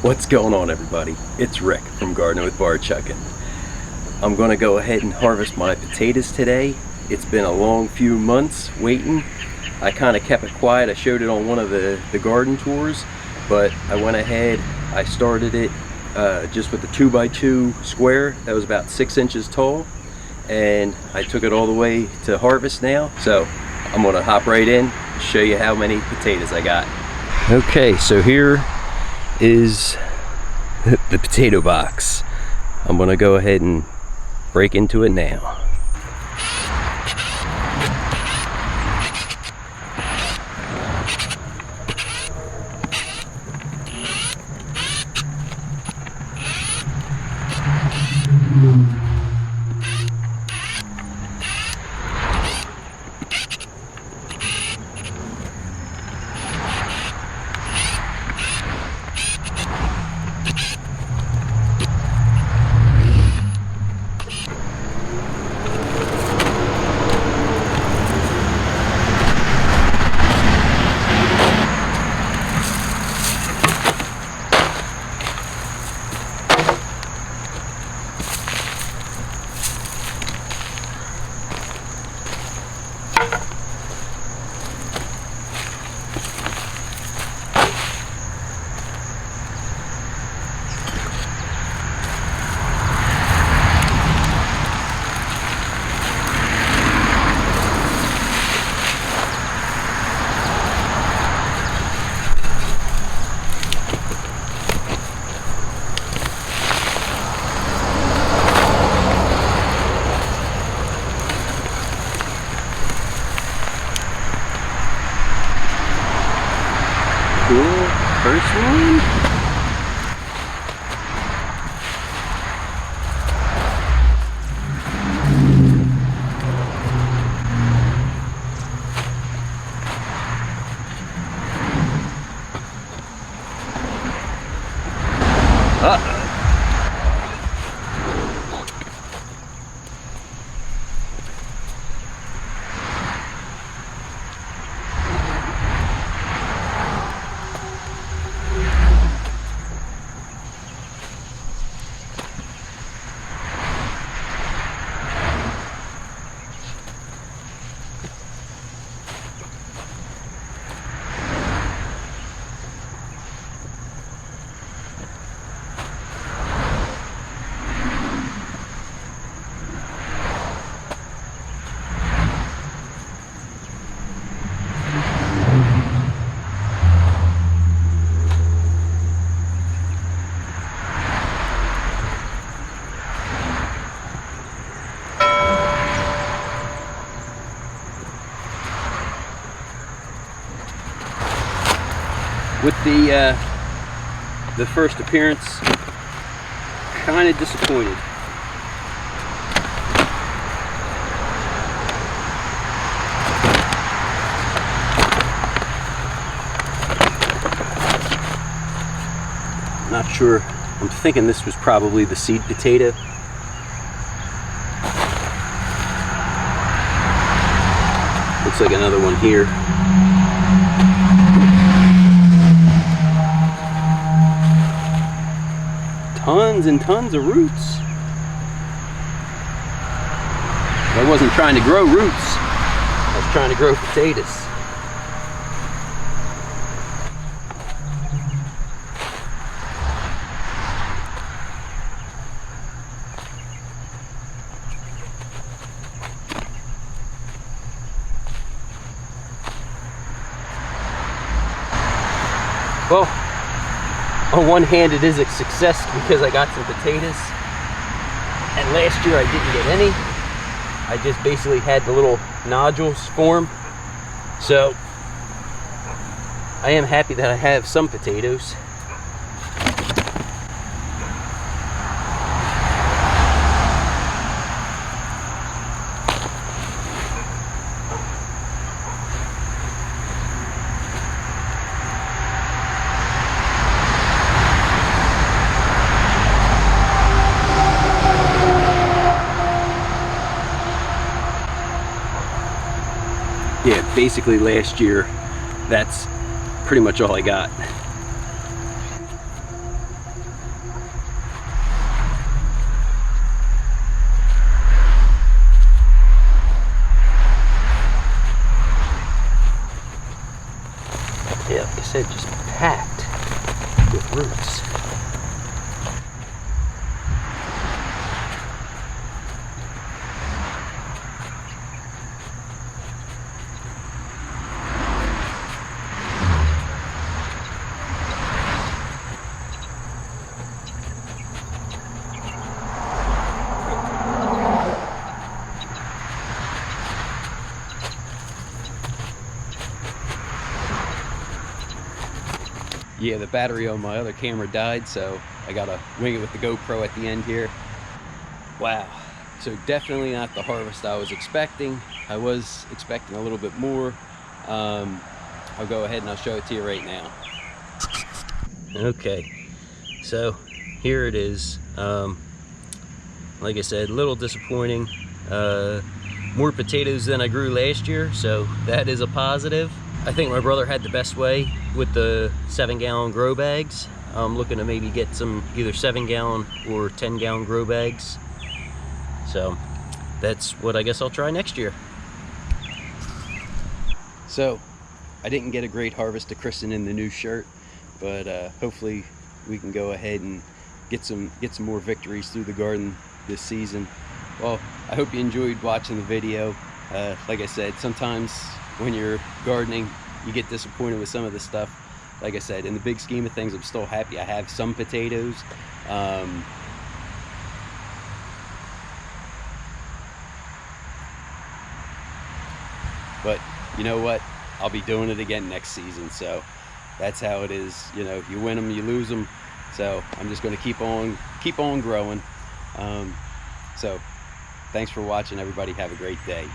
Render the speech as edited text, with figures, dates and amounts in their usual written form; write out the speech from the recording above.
What's going on, everybody? It's Rick from Gardening with Barchuckin. I'm going to go ahead and harvest my potatoes today. It's been a long few months waiting. I kind of kept it quiet. I showed it on one of the garden tours, but I went ahead, I started it just with the 2x2 square that was about 6 inches tall, and I took it all the way to harvest now. So I'm going to hop right in, show you how many potatoes I got. Okay, so here is the potato box. I'm gonna go ahead and break into it now. Cool, first one. With the first appearance, kind of disappointed. Not sure. I'm thinking this was probably the seed potato. Looks like another one here. Tons and tons of roots. I wasn't trying to grow roots. I was trying to grow potatoes. Well, on one hand, it is a success because I got some potatoes, and last year I didn't get any. I just basically had the little nodules form. So I am happy that I have some potatoes. Yeah, basically last year, that's pretty much all I got. said, just packed with roots. Yeah, the battery on my other camera died, so I gotta wing it with the GoPro at the end here. Wow, so definitely not the harvest I was expecting. I was expecting a little bit more. I'll go ahead and I'll show it to you right now. Okay, so here it is. Like I said, a little disappointing. More potatoes than I grew last year, so that is a positive. I think my brother had the best way with the 7-gallon grow bags. I'm looking to maybe get some either 7-gallon or 10-gallon grow bags. So that's what I guess I'll try next year. So I didn't get a great harvest to christen in the new shirt, but hopefully we can go ahead and get some more victories through the garden this season. Well, I hope you enjoyed watching the video. Like I said, sometimes when you're gardening, you get disappointed with some of the stuff. Like I said, in the big scheme of things, I'm still happy I have some potatoes. But you know what? I'll be doing it again next season. So that's how it is. You know, you win them, you lose them. So I'm just going to keep on growing. So thanks for watching, everybody. Have a great day.